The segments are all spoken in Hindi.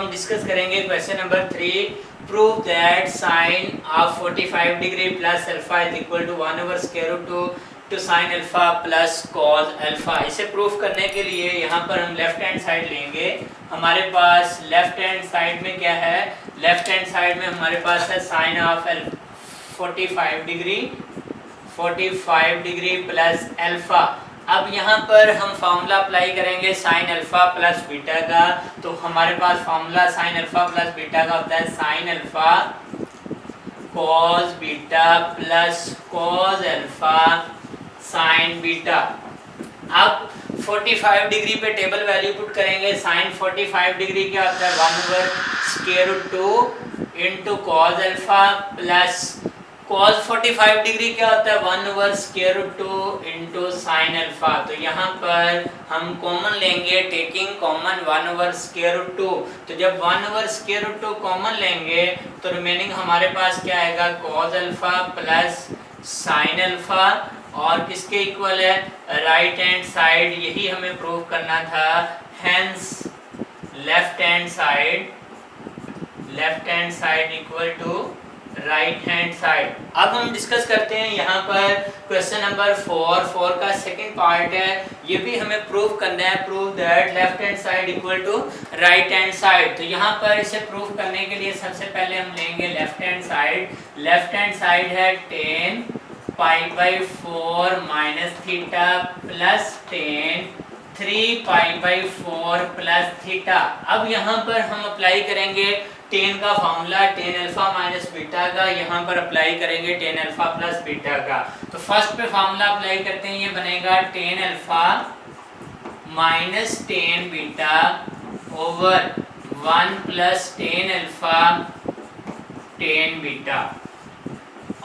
हम डिस्कस करेंगे question number 3। Prove that sine of 45 degree plus alpha is equal to 1 over square root two sine alpha plus cos alpha. इसे प्रूफ करने के लिए यहाँ पर हम लेफ्ट हैंड साइड लेंगे। हमारे पास लेफ्ट हैंड साइड में क्या है, लेफ्ट हैंड साइड में हमारे पास है sine of 45 degree plus alpha. अब यहाँ पर हम फार्मूला अप्लाई करेंगे साइन अल्फा प्लस बीटा का। तो हमारे पास formula sine alpha plus beta का होता है sine alpha cos beta plus cos alpha sine beta. अब 45 डिग्री पे टेबल वैल्यू पुट करेंगे। साइन 45 डिग्री क्या होता है 1 over square root 2 into cos alpha plus cos 45 degree क्या होता है 1 over square root 2 into sine alpha. तो यहाँ पर हम कॉमन लेंगे, taking common 1 over square root 2। तो जब 1 ओवर स्क्वायर रूट 2 कॉमन लेंगे तो रिमेनिंग हमारे पास क्या आएगा cos alpha plus sine alpha और किसके इक्वल है राइट हैंड साइड। यही हमें प्रूव करना था। Hence left hand side equal to right hand side. अब हम डिस्कस करते हैं यहाँ पर क्वेश्चन नंबर 4 का सेकंड पार्ट है। ये भी हमें प्रूव करना है, prove that left hand side equal to right hand side. तो यहाँ पर इसे प्रूव करने के लिए सबसे पहले हम लेंगे left hand side. Left hand side है tan π/4 minus theta plus tan 3π/4 plus theta. अब यहाँ पर हम अप्लाई करेंगे tan का formula tan alpha minus beta का, यहाँ पर अप्लाई करेंगे tan अल्फा प्लस बीटा का। तो फर्स्ट पे फार्मूला अप्लाई करते हैं, ये बनेगा tan alpha minus tan beta over 1 plus tan alpha tan beta.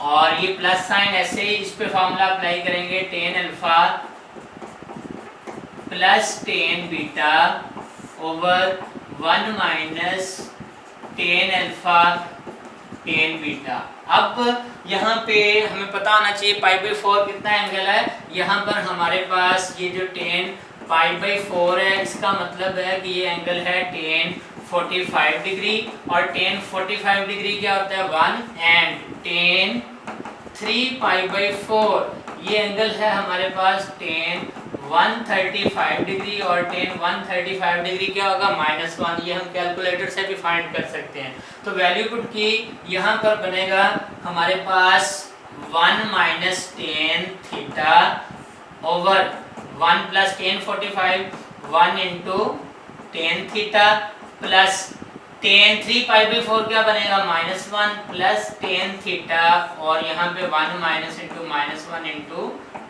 और ये प्लस साइन ऐसे ही इस पे फार्मूला अप्लाई करेंगे tan alpha plus tan beta over 1 minus tan alpha tan beta. अब यहाँ पे हमें पता होना चाहिए π/4 कितना एंगल है। यहाँ पर हमारे पास ये जो tan π/4 है इसका मतलब है कि ये एंगल है tan 45 डिग्री और tan 45 डिग्री क्या होता है 1 एंड tan 3π/4 ये एंगल है हमारे पास tan 135 डिग्री और tan 135 डिग्री क्या होगा -1। ये हम कैलकुलेटर से भी फाइंड कर सकते हैं। तो वैल्यू पुट की यहाँ पर बनेगा हमारे पास 1 minus tan theta over 1 plus tan 45 1 into tan theta plus tan 3π/4 क्या बनेगा -1 प्लस tan थीटा और यहाँ पे 1 minus into -1 into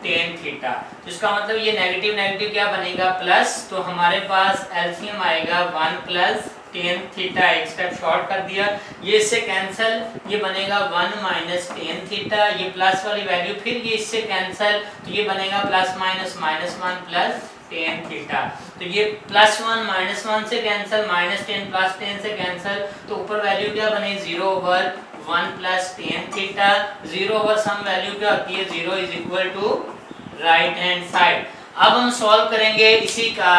tan theta. तो इसका मतलब ये नेगेटिव नेगेटिव क्या बनेगा प्लस। तो हमारे पास एलसीएम आएगा 1 प्लस tan थीटा, एक स्टेप शॉर्ट कर दिया, ये इससे कैंसिल, ये बनेगा 1 माइनस tan थीटा, ये प्लस वाली वैल्यू फिर ये इससे कैंसिल, तो ये बनेगा plus minus -1 plus tan theta. तो ये +1 -1 से कैंसिल, -10 प्लस 10 से कैंसिल, तो ऊपर वैल्यू क्या बने 0 over 1 plus tan theta. 0 over some value क्या होती है 0 is equal to right hand side. अब हम सॉल्व करेंगे इसी का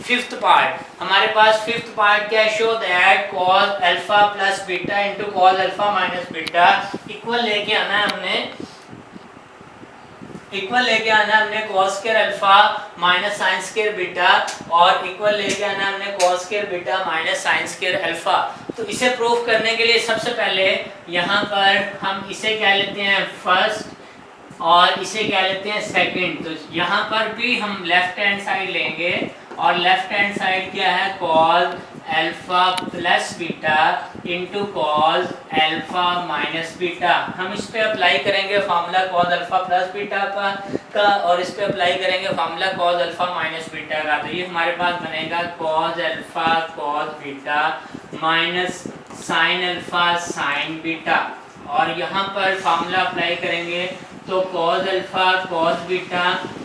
फिफ्थ पार्ट। हमारे पास फिफ्थ पार्ट क्या है, show that cos alpha plus beta into cos alpha minus beta equal लेके आना है हमने cos square alpha minus sine square beta और इक्वल लेके आना हमने cos square beta minus sine square alpha. तो इसे प्रूफ करने के लिए सबसे पहले यहाँ पर हम इसे क्या लेते हैं फर्स्ट और इसे क्या लेते हैं सेकंड। तो यहाँ पर भी हम लेफ्ट हैंड साइड लेंगे और लेफ्ट हैंड साइड क्या है cos alpha plus beta into cos alpha minus beta. हम इस पे अप्लाई करेंगे formula cos alpha plus beta का और इस पे अप्लाई करेंगे formula cos alpha minus beta का। तो ये हमारे पास बनेगा cos alpha cos beta minus sine alpha sine beta और यहाँ पर फार्मूला अप्लाई करेंगे तो cos alpha cos beta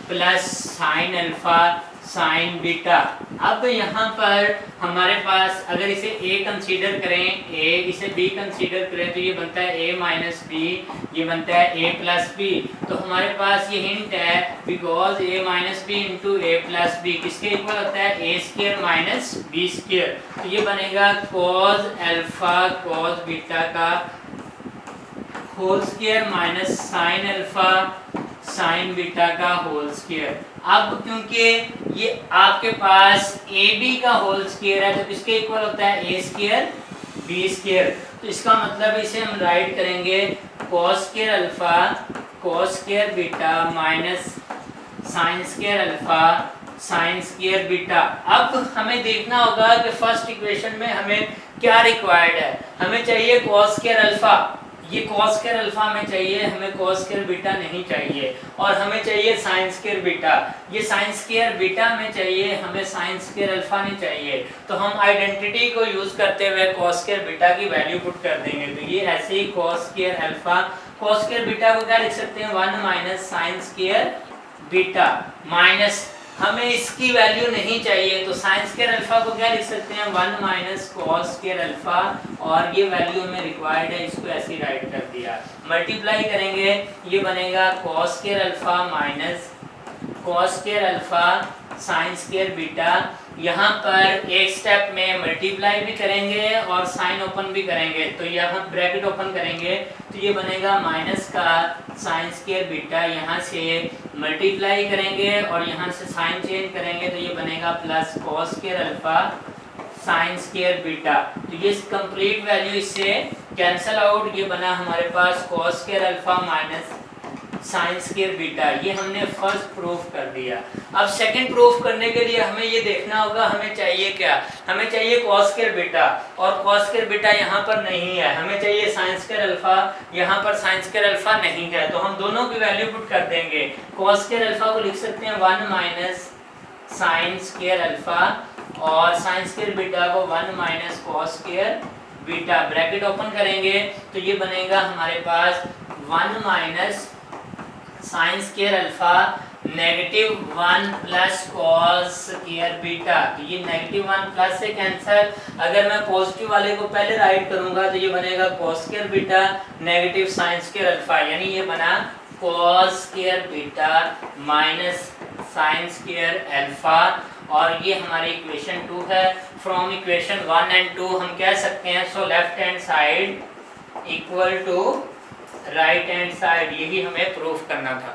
plus sign alpha sine beta. अब यहाँ पर हमारे पास अगर इसे a कंसीडर करें, a इसे b कंसीडर करें तो ये बनता है a माइनस बी, ये बनता है a प्लस बी। तो हमारे पास ये हिंट है because a minus B into A plus B किसके इक्वल होता है a square minus B square. तो ये बनेगा कॉस अल्फा कॉस बीटा का whole square minus sine alpha sine beta का होल स्क्वायर। अब क्योंकि ये आपके पास ए बी का होल स्क्वायर है तो किसके इक्वल होता है ए स्क्वायर बी स्क्वायर। तो इसका मतलब इसे हम राइट करेंगे cos square alpha cos square beta minus sine square alpha sine square beta. अब हमें देखना होगा कि फर्स्ट इक्वेशन में हमें क्या रिक्वायर्ड है। हमें चाहिए कॉस स्क्वायर अल्फा, ये कॉस स्क्वायर अल्फा हमें चाहिए, हमें कॉस स्क्वायर बीटा नहीं चाहिए। और हमें चाहिए साइन स्क्वायर बीटा, ये साइन स्क्वायर बीटा में चाहिए, हमें साइन स्क्वायर अल्फा नहीं चाहिए। तो हम आइडेंटिटी को यूज करते हुए कॉस स्क्वायर बीटा की वैल्यू पुट कर देंगे। तो ये ऐसे ही cos square alpha cos square beta को क्या लिख सकते हैं 1 minus sine square beta minus हमें इसकी वैल्यू नहीं चाहिए तो साइन स्क्वायर अल्फा को क्या लिख सकते हैं 1 माइनस कॉस स्क्वायर अल्फा और ये वैल्यू हमें रिक्वायर्ड है, इसको ऐसे ही राइट कर दिया। मल्टीप्लाई करेंगे ये बनेगा cos square alpha minus cos square alpha sine square beta. यहाँ पर एक स्टेप में मल्टीप्लाई भी करेंगे और साइन ओपन भी करेंगे। तो यहाँ ब्रैकेट ओपन करेंगे तो ये बनेगा माइनस का साइन स्क्वायर बीटा, यहाँ से मल्टीप्लाई करेंगे और यहाँ से साइन चेंज करेंगे तो ये बनेगा plus cos square alpha sine square beta. तो ये कंप्लीट वैल्यू इससे कैंसल आउट, ये बना हमारे पास cos square alpha minus sine square beta. ये हमने फर्स्ट प्रूफ कर दिया। अब सेकंड प्रूफ करने के लिए हमें ये देखना होगा हमें चाहिए क्या, हमें चाहिए कॉस स्क्वायर बीटा और कॉस स्क्वायर बीटा यहाँ पर नहीं है, हमें चाहिए साइन स्क्वायर अल्फा, यहाँ पर साइन स्क्वायर अल्फा नहीं है। तो हम दोनों की वैल्यू पुट कर देंगे। कॉस स्क्वायर अल्फा को लिख सकते हैं 1 माइनस साइन स्क्वायर अल्फा और साइन स्क्वायर बीटा को 1 minus cos square beta. Bracket open करेंगे तो ये बनेगा हमारे पास 1 minus sine square alpha negative 1 plus cos square beta. तो ये नेगेटिव 1 प्लस से कैंसिल, अगर मैं पॉजिटिव वाले को पहले राइट करूंगा तो ये बनेगा cos square beta negative sine square alpha, यानी ये बना cos square beta minus sine square alpha. और ये हमारी इक्वेशन 2 है। फ्रॉम इक्वेशन 1 एंड 2 हम कह सकते हैं so left hand side equal to right hand side, यही हमें प्रूफ करना था।